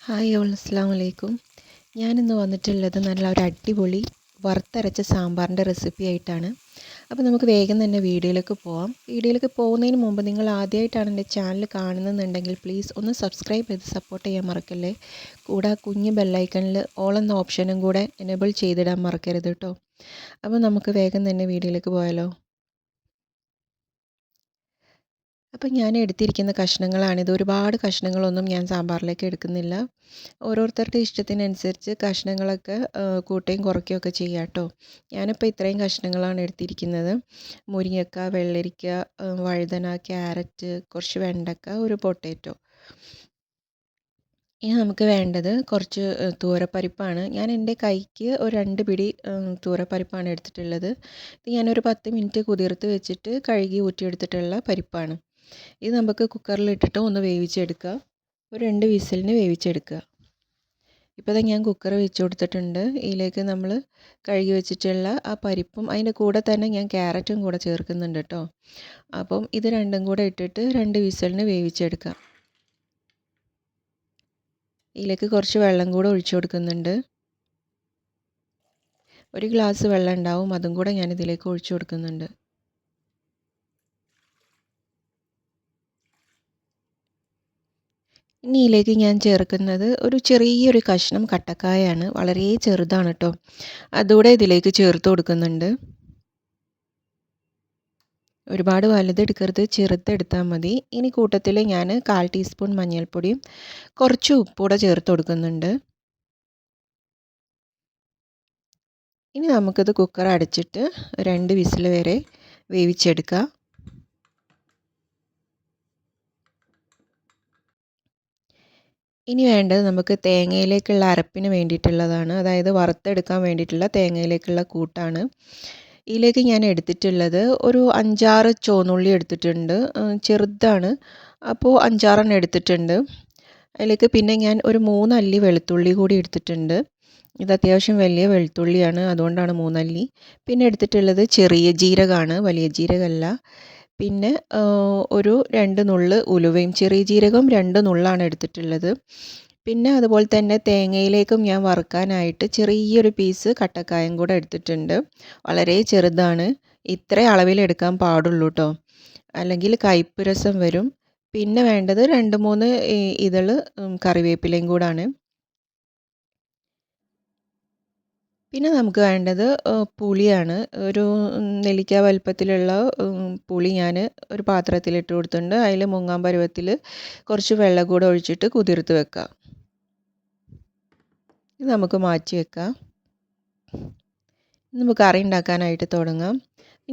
Hi all അസ്സലാമു അലൈക്കും. ഞാനിന്ന് വന്നിട്ടുള്ളത് നല്ല ഒരു അടിപൊളി വറുത്തരച്ച സാമ്പാറിൻ്റെ റെസിപ്പി ആയിട്ടാണ്. അപ്പോൾ നമുക്ക് വേഗം തന്നെ വീഡിയോയിലേക്ക് പോവാം. വീഡിയോയിലേക്ക് പോകുന്നതിന് മുമ്പ് നിങ്ങൾ ആദ്യമായിട്ടാണ് എൻ്റെ ചാനൽ കാണുന്നതെന്നുണ്ടെങ്കിൽ പ്ലീസ് ഒന്ന് സബ്സ്ക്രൈബ് ചെയ്ത് സപ്പോർട്ട് ചെയ്യാൻ മറക്കല്ലേ. കൂടെ ആ കുഞ്ഞ് ബെല്ലൈക്കണിൽ ഓൾ എന്ന ഓപ്ഷനും കൂടെ എനേബിൾ ചെയ്തിടാൻ മറക്കരുത് കേട്ടോ. അപ്പോൾ നമുക്ക് വേഗം തന്നെ വീഡിയോയിലേക്ക് പോയാലോ. അപ്പോൾ ഞാൻ എടുത്തിരിക്കുന്ന കഷ്ണങ്ങളാണിത്. ഒരുപാട് കഷ്ണങ്ങളൊന്നും ഞാൻ സാമ്പാറിലേക്ക് എടുക്കുന്നില്ല. ഓരോരുത്തരുടെ ഇഷ്ടത്തിനനുസരിച്ച് കഷ്ണങ്ങളൊക്കെ കൂട്ടുകയും കുറയ്ക്കുകയൊക്കെ ചെയ്യാം കേട്ടോ. ഞാനിപ്പോൾ ഇത്രയും കഷ്ണങ്ങളാണ് എടുത്തിരിക്കുന്നത്. മുരിങ്ങക്ക, വെള്ളരിക്ക, വഴുതന, ക്യാരറ്റ്, കുറച്ച് വെണ്ടക്ക, ഒരു പൊട്ടാറ്റോ. ഇനി നമുക്ക് വേണ്ടത് കുറച്ച് തൂരപ്പരിപ്പാണ്. ഞാൻ എൻ്റെ കൈക്ക് ഒരു 2 പിടി തൂരപ്പരിപ്പാണ് എടുത്തിട്ടുള്ളത്. ഇത് ഞാനൊരു 10 മിനിറ്റ് കുതിർത്ത് വെച്ചിട്ട് കഴുകി ഊറ്റിയെടുത്തിട്ടുള്ള പരിപ്പാണ്. ഇത് നമുക്ക് കുക്കറിലിട്ടിട്ട് ഒന്ന് വേവിച്ചെടുക്കുക. ഒരു 2 വിസിലിന് വേവിച്ചെടുക്കുക. ഇപ്പോൾ ഞാൻ കുക്കർ വെച്ച് കൊടുത്തിട്ടുണ്ട്. ഇതിലേക്ക് നമ്മൾ കഴുകി വെച്ചിട്ടുള്ള ആ പരിപ്പും അതിൻ്റെ കൂടെ തന്നെ ഞാൻ ക്യാരറ്റും കൂടെ ചേർക്കുന്നുണ്ട് കേട്ടോ. അപ്പം ഇത് രണ്ടും കൂടെ ഇട്ടിട്ട് 2 വിസിലിന് വേവിച്ചെടുക്കാം. ഇതിലേക്ക് കുറച്ച് വെള്ളം കൂടെ ഒഴിച്ചു കൊടുക്കുന്നുണ്ട്. ഒരു ഗ്ലാസ് വെള്ളം ഉണ്ടാവും, അതും കൂടെ ഞാൻ ഇതിലേക്ക് ഒഴിച്ചു കൊടുക്കുന്നുണ്ട്. ഇനി ഇതിലേക്ക് ഞാൻ ചേർക്കുന്നത് ഒരു ചെറിയൊരു കഷ്ണം കട്ടക്കായാണ്. വളരെ ചെറുതാണ് കേട്ടോ. അതുകൂടെ ഇതിലേക്ക് ചേർത്ത് കൊടുക്കുന്നുണ്ട്. ഒരുപാട് വലുതെടുക്കരുത്, ചെറുതെടുത്താൽ മതി. ഇനി കൂട്ടത്തിൽ ഞാൻ 1/4 ടീസ്പൂൺ മഞ്ഞൾപ്പൊടിയും കുറച്ച് ഉപ്പൂടെ ചേർത്ത് കൊടുക്കുന്നുണ്ട്. ഇനി നമുക്കിത് കുക്കർ അടച്ചിട്ട് 2 വിസിൽ വരെ വേവിച്ചെടുക്കാം. ഇനി വേണ്ടത് നമുക്ക് തേങ്ങയിലേക്കുള്ള അരപ്പിന് വേണ്ടിയിട്ടുള്ളതാണ്. അതായത് വറുത്തെടുക്കാൻ വേണ്ടിയിട്ടുള്ള തേങ്ങയിലേക്കുള്ള കൂട്ടാണ്. ഇതിലേക്ക് ഞാൻ എടുത്തിട്ടുള്ളത് ഒരു 5-6 ചുവന്നുള്ളി എടുത്തിട്ടുണ്ട്. ചെറുതാണ്, അപ്പോൾ 5-6 എടുത്തിട്ടുണ്ട്. അതിലേക്ക് പിന്നെ ഞാൻ ഒരു 3 അല്ലി വെളുത്തുള്ളി കൂടി എടുത്തിട്ടുണ്ട്. ഇത് അത്യാവശ്യം വലിയ വെളുത്തുള്ളിയാണ്, അതുകൊണ്ടാണ് 3 അല്ലി. പിന്നെ എടുത്തിട്ടുള്ളത് ചെറിയ ജീരകമാണ്, വലിയ ജീരകമല്ല. പിന്നെ ഒരു 2 നുള്ള് ഉലുവയും, ചെറിയ ജീരകം 2 നുള്ളാണ് എടുത്തിട്ടുള്ളത്. പിന്നെ അതുപോലെ തന്നെ തേങ്ങയിലേക്കും ഞാൻ വറുക്കാനായിട്ട് ചെറിയൊരു പീസ് കട്ടക്കായം കൂടെ എടുത്തിട്ടുണ്ട്. വളരെ ചെറുതാണ്. ഇത്ര അളവിലെടുക്കാൻ പാടുള്ളൂ കേട്ടോ, അല്ലെങ്കിൽ കയ്പ്പ് രസം വരും. പിന്നെ വേണ്ടത് 2-3 ഇതള് കറിവേപ്പിലയും കൂടാണ്. പിന്നെ നമുക്ക് വേണ്ടത് പുളിയാണ്. ഒരു നെല്ലിക്ക വലുപ്പത്തിലുള്ള പുളി ഞാൻ ഒരു പാത്രത്തിലിട്ട് കൊടുത്തിട്ടുണ്ട്. അതിൽ മുങ്ങാൻ പരുവത്തിൽ കുറച്ച് വെള്ളം കൂടെ ഒഴിച്ചിട്ട് കുതിർത്ത് വെക്കാം. ഇത് നമുക്ക് മാറ്റി വെക്കാം. നമുക്ക് കറി ഉണ്ടാക്കാനായിട്ട് തുടങ്ങാം.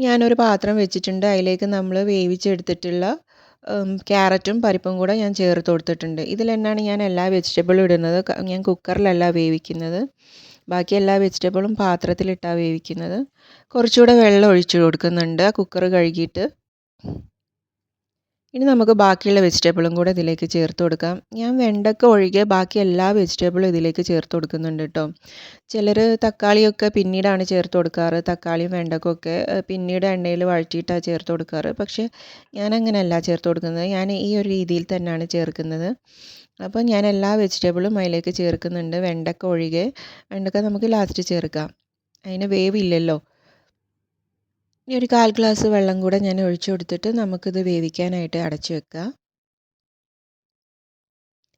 ഞാനൊരു പാത്രം വെച്ചിട്ടുണ്ട്. അതിലേക്ക് നമ്മൾ വേവിച്ചെടുത്തിട്ടുള്ള ക്യാരറ്റും പരിപ്പും കൂടെ ഞാൻ ചേർത്ത് കൊടുത്തിട്ടുണ്ട്. ഇതിൽ തന്നെയാണ് ഞാൻ എല്ലാ വെജിറ്റബിളും ഇടുന്നത്. ഞാൻ കുക്കറിലല്ല വേവിക്കുന്നത്. ബാക്കി എല്ലാ വെജിറ്റബിളും പാത്രത്തിലിട്ടാണ് വേവിക്കുന്നത്. കുറച്ചുകൂടെ വെള്ളം ഒഴിച്ചു കൊടുക്കുന്നുണ്ട് കുക്കർ കഴുകിയിട്ട്. ഇനി നമുക്ക് ബാക്കിയുള്ള വെജിറ്റബിളും കൂടെ ഇതിലേക്ക് ചേർത്ത് കൊടുക്കാം. ഞാൻ വെണ്ടക്ക ഒഴികെ ബാക്കി എല്ലാ വെജിറ്റബിളും ഇതിലേക്ക് ചേർത്ത് കൊടുക്കുന്നുണ്ട് കേട്ടോ. ചിലർ തക്കാളിയൊക്കെ പിന്നീടാണ് ചേർത്ത് കൊടുക്കാറ്. തക്കാളിയും വെണ്ടക്കൊക്കെ പിന്നീട് എണ്ണയിൽ വഴറ്റിയിട്ടാണ് ചേർത്ത് കൊടുക്കാറ്. പക്ഷേ ഞാൻ അങ്ങനെയല്ല ചേർത്ത് കൊടുക്കുന്നത്. ഞാൻ ഈ ഒരു രീതിയിൽ തന്നെയാണ് ചേർക്കുന്നത്. അപ്പോൾ ഞാൻ എല്ലാ വെജിറ്റബിളും അതിലേക്ക് ചേർക്കുന്നുണ്ട്, വെണ്ടക്ക ഒഴികെ. വെണ്ടക്ക നമുക്ക് ലാസ്റ്റ് ചേർക്കാം, അതിന് വേവില്ലല്ലോ. ഇനി ഒരു 1/4 ഗ്ലാസ് വെള്ളം കൂടെ ഞാൻ ഒഴിച്ചു കൊടുത്തിട്ട് നമുക്കിത് വേവിക്കാനായിട്ട് അടച്ചു വെക്കാം.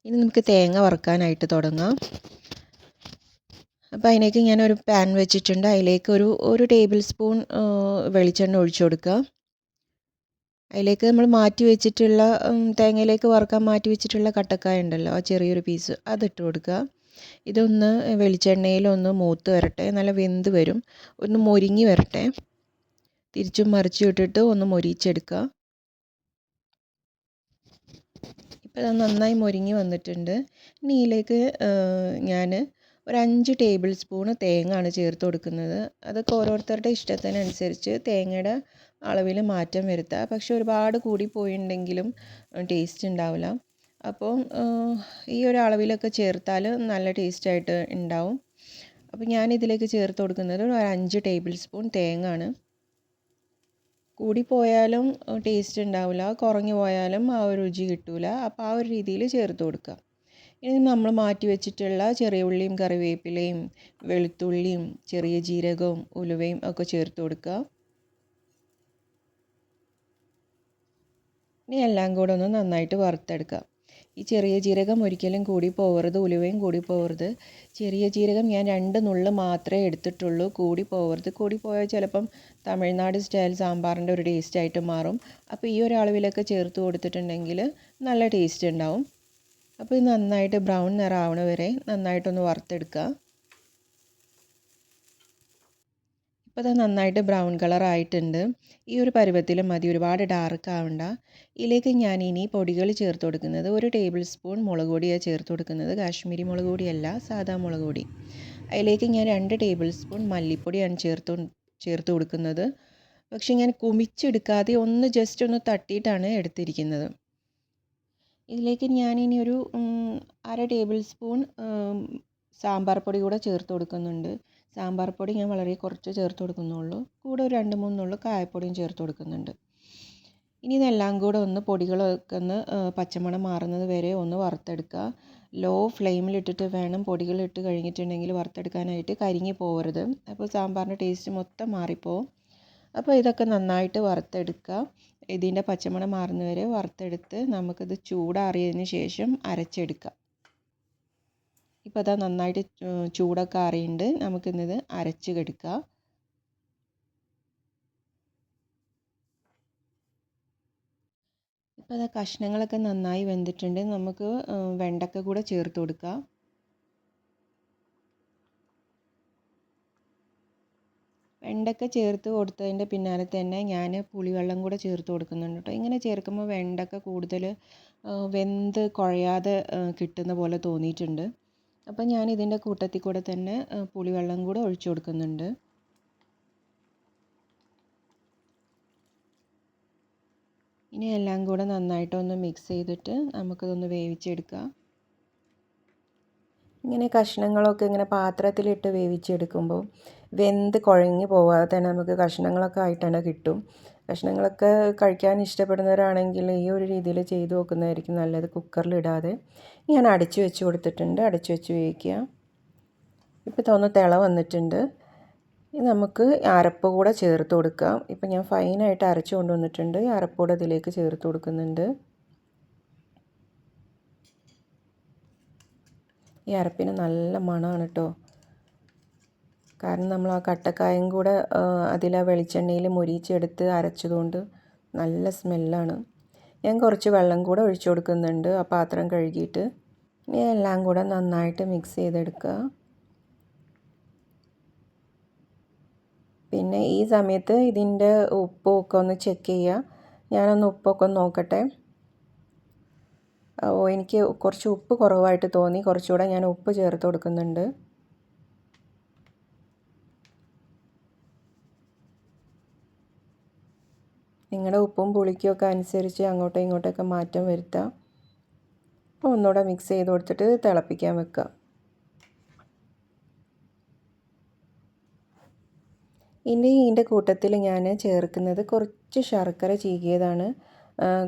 ഇനി നമുക്ക് തേങ്ങ വറുക്കാനായിട്ട് തുടങ്ങാം. അപ്പോൾ അതിലേക്ക് ഞാനൊരു പാൻ വെച്ചിട്ടുണ്ട്. അതിലേക്ക് ഒരു ടേബിൾ സ്പൂൺ വെളിച്ചെണ്ണ ഒഴിച്ചു കൊടുക്കുക. അതിലേക്ക് നമ്മൾ മാറ്റി വെച്ചിട്ടുള്ള തേങ്ങയിലേക്ക് വറുക്കാൻ മാറ്റി വെച്ചിട്ടുള്ള കട്ടക്കായ ഉണ്ടല്ലോ, ആ ചെറിയൊരു പീസ് അതിട്ട് കൊടുക്കുക. ഇതൊന്ന് വെളിച്ചെണ്ണയിലൊന്ന് മൂത്ത് വരട്ടെ, നല്ല വെന്ത് വരും, ഒന്ന് മൊരിഞ്ഞ് വരട്ടെ. തിരിച്ചും മറിച്ചും ഇട്ടിട്ട് ഒന്ന് മൊരിച്ചെടുക്കുക. ഇപ്പോൾ അത് നന്നായി മൊരിഞ്ഞ് വന്നിട്ടുണ്ട്. ഇനി ഇതിലേക്ക് ഞാൻ ഒരു 5 ടേബിൾ സ്പൂണ് തേങ്ങയാണ് ചേർത്ത് കൊടുക്കുന്നത്. അതൊക്കെ ഓരോരുത്തരുടെ ഇഷ്ടത്തിനനുസരിച്ച് തേങ്ങയുടെ അളവിൽ മാറ്റം വരുത്തുക. പക്ഷേ ഒരുപാട് കൂടിപ്പോയിട്ടുണ്ടെങ്കിലും ടേസ്റ്റ് ഉണ്ടാവില്ല. അപ്പോൾ ഈ ഒരു അളവിലൊക്കെ ചേർത്താൽ നല്ല ടേസ്റ്റായിട്ട് ഉണ്ടാവും. അപ്പോൾ ഞാനിതിലേക്ക് ചേർത്ത് കൊടുക്കുന്നത് ഒരു 5 ടേബിൾ സ്പൂൺ തേങ്ങയാണ്. കൂടിപ്പോയാലും ടേസ്റ്റ് ഉണ്ടാവില്ല, കുറഞ്ഞു പോയാലും ആ ഒരു രുചി കിട്ടില്ല. അപ്പോൾ ആ ഒരു രീതിയിൽ ചേർത്ത് കൊടുക്കുക. ഇനി നമ്മൾ മാറ്റി വെച്ചിട്ടുള്ള ചെറിയ ഉള്ളിയും കറിവേപ്പിലയും വെളുത്തുള്ളിയും ചെറിയ ജീരകവും ഉലുവയും ഒക്കെ ചേർത്ത് കൊടുക്കുക. ഇനി എല്ലാം കൂടെ ഒന്ന് നന്നായിട്ട് വറുത്തെടുക്കുക. ഈ ചെറിയ ജീരകം ഒരിക്കലും കൂടി പോകരുത്, ഉലുവയും കൂടി പോകരുത്. ചെറിയ ജീരകം ഞാൻ 2 നുള്ള് മാത്രമേ എടുത്തിട്ടുള്ളൂ, കൂടി പോകരുത്. കൂടി പോയാൽ ചിലപ്പം തമിഴ്നാട് സ്റ്റൈൽ സാമ്പാറിൻ്റെ ഒരു ടേസ്റ്റായിട്ട് മാറും. അപ്പോൾ ഈ ഒരു അളവിലൊക്കെ ചേർത്ത് കൊടുത്തിട്ടുണ്ടെങ്കിൽ നല്ല ടേസ്റ്റ് ഉണ്ടാവും. അപ്പോൾ ഇത് നന്നായിട്ട് ബ്രൗൺ നിറമാവണ വരെ നന്നായിട്ടൊന്ന് വറുത്തെടുക്കുക. ഇപ്പോൾ അത് നന്നായിട്ട് ബ്രൗൺ കളർ ആയിട്ടുണ്ട്. ഈ ഒരു പരുവത്തിൽ മതി, ഒരുപാട് ഡാർക്ക് ആവണ്ട. ഇതിലേക്ക് ഞാൻ ഇനി പൊടികൾ ചേർത്ത് കൊടുക്കുന്നത് 1 ടേബിൾ സ്പൂൺ മുളക് പൊടിയാണ് ചേർത്ത് കൊടുക്കുന്നത്. കാശ്മീരി മുളക് പൊടിയല്ല, സാധാ മുളക് പൊടി. അതിലേക്ക് ഞാൻ 2 ടേബിൾ സ്പൂൺ മല്ലിപ്പൊടിയാണ് ചേർത്ത് കൊടുക്കുന്നത്. പക്ഷേ ഞാൻ കുമിച്ചെടുക്കാതെ ഒന്ന് ജസ്റ്റ് ഒന്ന് തട്ടിയിട്ടാണ് എടുത്തിരിക്കുന്നത്. ഇതിലേക്ക് ഞാനിനി ഒരു 1/2 ടേബിൾ സ്പൂൺ സാമ്പാർ പൊടി കൂടെ ചേർത്ത് കൊടുക്കുന്നുണ്ട്. സാമ്പാർ പൊടി ഞാൻ വളരെ കുറച്ച് ചേർത്ത് കൊടുക്കുന്നുള്ളൂ. കൂടെ ഒരു 2-3 നുള്ളു കായപ്പൊടിയും ചേർത്ത് കൊടുക്കുന്നുണ്ട്. ഇനി ഇതെല്ലാം കൂടെ ഒന്ന് പൊടികളൊക്കെ ഒന്ന് പച്ചമണം മാറുന്നത് വരെ ഒന്ന് വറുത്തെടുക്കുക. ലോ ഫ്ലെയിമിലിട്ടിട്ട് വേണം പൊടികൾ ഇട്ട് കഴിഞ്ഞിട്ടുണ്ടെങ്കിൽ വറുത്തെടുക്കാനായിട്ട്, കരിഞ്ഞ് പോകരുത്. അപ്പോൾ സാമ്പാറിൻ്റെ ടേസ്റ്റ് മൊത്തം മാറിപ്പോവും. അപ്പോൾ ഇതൊക്കെ നന്നായിട്ട് വറുത്തെടുക്കുക. ഇതിൻ്റെ പച്ചമണം മാറുന്നത് വരെ വറുത്തെടുത്ത് നമുക്കിത് ചൂടാറിയതിന് ശേഷം അരച്ചെടുക്കാം. ഇപ്പോൾ അതാ നന്നായിട്ട് ചൂടൊക്കെ ആറിയിട്ടുണ്ട്. നമുക്കിന്നത് അരച്ച് എടുക്കാം. ഇപ്പോൾ അതാ കഷ്ണങ്ങളൊക്കെ നന്നായി വെന്തിട്ടുണ്ട്. നമുക്ക് വെണ്ടക്ക കൂടെ ചേർത്ത് കൊടുക്കാം. വെണ്ടക്ക ചേർത്ത് കൊടുത്തതിൻ്റെ പിന്നാലെ തന്നെ ഞാൻ പുളിവെള്ളം കൂടെ ചേർത്ത് കൊടുക്കുന്നുണ്ട് കേട്ടോ. ഇങ്ങനെ ചേർക്കുമ്പോൾ വെണ്ടക്ക കൂടുതൽ വെന്ത് കുഴയാതെ കിട്ടുന്ന പോലെ തോന്നിയിട്ടുണ്ട്. അപ്പം ഞാൻ ഇതിൻ്റെ കൂട്ടത്തിൽ കൂടെ തന്നെ പുളിവെള്ളം കൂടെ ഒഴിച്ചു കൊടുക്കുന്നുണ്ട്. ഇനി എല്ലാം കൂടെ നന്നായിട്ടൊന്ന് മിക്സ് ചെയ്തിട്ട് നമുക്കിതൊന്ന് വേവിച്ചെടുക്കാം. ഇങ്ങനെ കഷ്ണങ്ങളൊക്കെ ഇങ്ങനെ പാത്രത്തിലിട്ട് വേവിച്ചെടുക്കുമ്പോൾ വെന്ത് കുഴഞ്ഞു പോവാതെ തന്നെ നമുക്ക് കഷ്ണങ്ങളൊക്കെ ആയിട്ട് തന്നെ കിട്ടും. കഷ്ണങ്ങളൊക്കെ കഴിക്കാൻ ഇഷ്ടപ്പെടുന്നവരാണെങ്കിൽ ഈ ഒരു രീതിയിൽ ചെയ്ത് നോക്കുന്നതായിരിക്കും നല്ലത്, കുക്കറിലിടാതെ. ഞാൻ അടച്ചു വെച്ച് കൊടുത്തിട്ടുണ്ട്, അടച്ചു വെച്ച് വേവിക്കുക. ഇപ്പോൾ തോന്നുന്നു തിള വന്നിട്ടുണ്ട്. ഇനി നമുക്ക് അരപ്പ് കൂടെ ചേർത്ത് കൊടുക്കാം. ഇപ്പം ഞാൻ ഫൈനായിട്ട് അരച്ചു കൊണ്ടുവന്നിട്ടുണ്ട്. ഈ അരപ്പ് കൂടെ ഇതിലേക്ക് ചേർത്ത് കൊടുക്കുന്നുണ്ട്. ഈ അരപ്പിന് നല്ല മണമാണ് കേട്ടോ. കാരണം നമ്മൾ ആ കട്ടക്കായും കൂടെ അതിൽ ആ വെളിച്ചെണ്ണയിൽ മൊരിച്ചെടുത്ത് അരച്ചതുകൊണ്ട് നല്ല സ്മെല്ലാണ്. ഞാൻ കുറച്ച് വെള്ളം കൂടെ ഒഴിച്ചു കൊടുക്കുന്നുണ്ട് ആ പാത്രം കഴുകിയിട്ട്. ഇനി എല്ലാം കൂടെ നന്നായിട്ട് മിക്സ് ചെയ്തെടുക്കുക. പിന്നെ ഈ സമയത്ത് ഇതിൻ്റെ ഉപ്പൊക്കെ ഒന്ന് ചെക്ക് ചെയ്യുക. ഞാനൊന്ന് ഉപ്പൊക്കെ ഒന്ന് നോക്കട്ടെ. എനിക്ക് കുറച്ച് ഉപ്പ് കുറവായിട്ട് തോന്നി, കുറച്ചുകൂടെ ഞാൻ ഉപ്പ് ചേർത്ത് കൊടുക്കുന്നുണ്ട്. നിങ്ങളുടെ ഉപ്പും പുളിക്കൊക്കെ അനുസരിച്ച് അങ്ങോട്ടും ഇങ്ങോട്ടൊക്കെ മാറ്റം വരുത്താം. അപ്പോൾ ഒന്നുകൂടെ മിക്സ് ചെയ്ത് കൊടുത്തിട്ട് തിളപ്പിക്കാൻ വെക്കുക. ഇനി ഇതിൻ്റെ കൂട്ടത്തിൽ ഞാൻ ചേർക്കുന്നത് കുറച്ച് ശർക്കര ചീകിയതാണ്.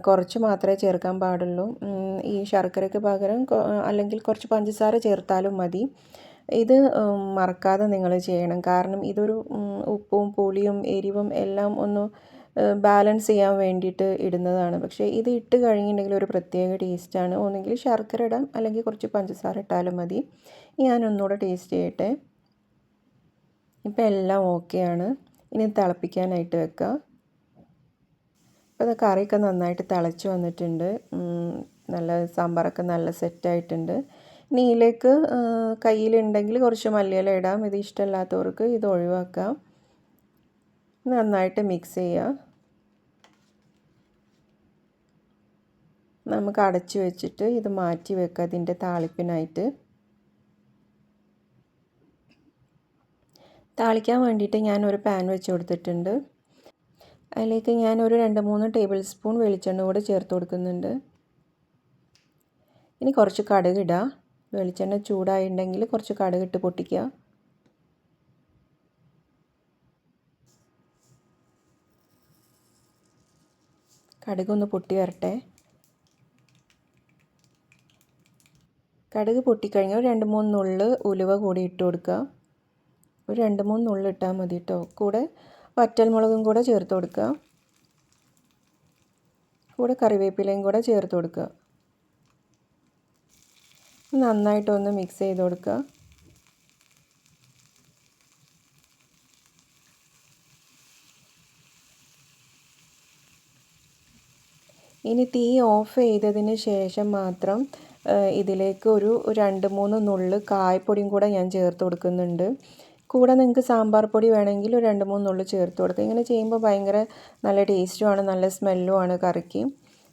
കുറച്ച് മാത്രമേ ചേർക്കാൻ പാടുള്ളൂ. ഈ ശർക്കരയ്ക്ക് പകരം അല്ലെങ്കിൽ കുറച്ച് പഞ്ചസാര ചേർത്താലും മതി. ഇത് മറക്കാതെ നിങ്ങൾ ചെയ്യണം. കാരണം ഇതൊരു ഉപ്പും പുളിയും എരിവും എല്ലാം ഒന്ന് ബാലൻസ് ചെയ്യാൻ വേണ്ടിയിട്ട് ഇടുന്നതാണ്. പക്ഷേ ഇത് ഇട്ട് കഴിഞ്ഞിട്ടുണ്ടെങ്കിൽ ഒരു പ്രത്യേക ടേസ്റ്റാണ്. ഒന്നുകിൽ ശർക്കര ഇടാം, അല്ലെങ്കിൽ കുറച്ച് പഞ്ചസാര ഇട്ടാലും മതി. ഞാൻ ഒന്നുകൂടെ ടേസ്റ്റ് ചെയ്യട്ടെ. ഇപ്പോൾ എല്ലാം ഓക്കെയാണ്. ഇനി തിളപ്പിക്കാനായിട്ട് വെക്കുക. ഇപ്പോൾ അത് കറിയൊക്കെ നന്നായിട്ട് തിളച്ച് വന്നിട്ടുണ്ട്. നല്ല സാമ്പാറൊക്കെ നല്ല സെറ്റായിട്ടുണ്ട്. ഇനി ഇതിലേക്ക് കയ്യിലുണ്ടെങ്കിൽ കുറച്ച് മല്ലിയില ഇടാം. ഇത് ഇഷ്ടമല്ലാത്തവർക്ക് ഇത് ഒഴിവാക്കാം. നന്നായിട്ട് മിക്സ് ചെയ്യുക. നമുക്ക് അടച്ചു വെച്ചിട്ട് ഇത് മാറ്റി വെക്കുക അതിൻ്റെ താളിപ്പിനായിട്ട്. താളിക്കാൻ വേണ്ടിയിട്ട് ഞാനൊരു പാൻ വെച്ച് കൊടുത്തിട്ടുണ്ട്. അതിലേക്ക് ഞാനൊരു 2-3 ടേബിൾ സ്പൂൺ വെളിച്ചെണ്ണ കൂടെ ചേർത്ത് കൊടുക്കുന്നുണ്ട്. ഇനി കുറച്ച് കടുക് ഇടുക. വെളിച്ചെണ്ണ ചൂടായിട്ടുണ്ടെങ്കിൽ കുറച്ച് കടുക് ഇട്ട് പൊട്ടിക്കുക. കടുകൊന്ന് പൊട്ടി വരട്ടെ. കടുക് പൊട്ടിക്കഴിഞ്ഞാൽ ഒരു 2-3 നുള്ള് ഉലുവ കൂടി ഇട്ട് കൊടുക്കുക. ഒരു 2-3 നുള്ള് ഇട്ടാൽ മതി കേട്ടോ. കൂടെ വറ്റൽമുളകും കൂടെ ചേർത്ത് കൊടുക്കുക. കൂടെ കറിവേപ്പിലയും കൂടെ ചേർത്ത് കൊടുക്കുക. നന്നായിട്ടൊന്ന് മിക്സ് ചെയ്ത് കൊടുക്കുക. ഇനി തീ ഓഫ് ചെയ്തതിന് ശേഷം മാത്രം ഇതിലേക്ക് ഒരു 2-3 നുള്ള് കായപ്പൊടിയും കൂടെ ഞാൻ ചേർത്ത് കൊടുക്കുന്നുണ്ട്. കൂടെ നിങ്ങൾക്ക് സാമ്പാർ പൊടി വേണമെങ്കിൽ ഒരു 2-3 നുള്ള് ചേർത്ത് കൊടുക്കുക. ഇങ്ങനെ ചെയ്യുമ്പോൾ ഭയങ്കര നല്ല ടേസ്റ്റുമാണ്, നല്ല സ്മെല്ലുമാണ് കറിക്ക്.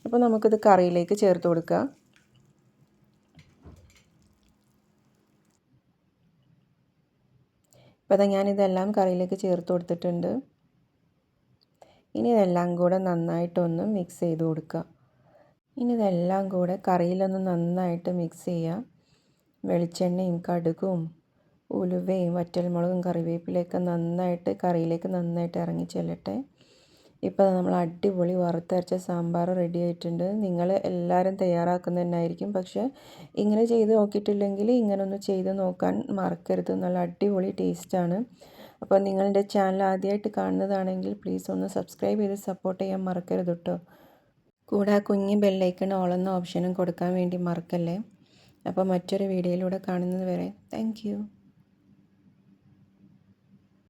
അപ്പോൾ നമുക്കിത് കറിയിലേക്ക് ചേർത്ത് കൊടുക്കുക. അപ്പോൾ ഞാനിതെല്ലാം കറിയിലേക്ക് ചേർത്ത് കൊടുത്തിട്ടുണ്ട്. ഇനി ഇതെല്ലാം കൂടെ നന്നായിട്ടൊന്ന് മിക്സ് ചെയ്ത് കൊടുക്കുക. ഇനി ഇതെല്ലാം കൂടെ കറിയിലൊന്ന് നന്നായിട്ട് മിക്സ് ചെയ്യുക. വെളിച്ചെണ്ണയും കടുകും ഉലുവയും വറ്റൽമുളകും കറിവേപ്പിലയൊക്കെ നന്നായിട്ട് കറിയിലേക്ക് നന്നായിട്ട് ഇറങ്ങി ചെല്ലട്ടെ. ഇപ്പോൾ നമ്മൾ അടിപൊളി വറുത്തരച്ച സാമ്പാർ റെഡി ആയിട്ടുണ്ട്. നിങ്ങൾ എല്ലാവരും തയ്യാറാക്കുന്നതന്നായിരിക്കും. പക്ഷേ ഇങ്ങനെ ചെയ്ത് നോക്കിയിട്ടില്ലെങ്കിൽ ഇങ്ങനെ ഒന്ന് ചെയ്ത് നോക്കാൻ മറക്കരുത്. നല്ല അടിപൊളി ടേസ്റ്റാണ്. അപ്പോൾ നിങ്ങളുടെ ചാനൽ ആദ്യമായിട്ട് കാണുന്നതാണെങ്കിൽ പ്ലീസ് ഒന്ന് സബ്സ്ക്രൈബ് ചെയ്ത് സപ്പോർട്ട് ചെയ്യാൻ മറക്കരുത് കേട്ടോ. കൂടെ ആ കുഞ്ഞ് ബെല്ലൈക്കൺ ഓൾ എന്ന ഓപ്ഷനും കൊടുക്കാൻ വേണ്ടി മറക്കല്ലേ. അപ്പോൾ മറ്റൊരു വീഡിയോയിലൂടെ കാണുന്നത് വരെ താങ്ക് യു.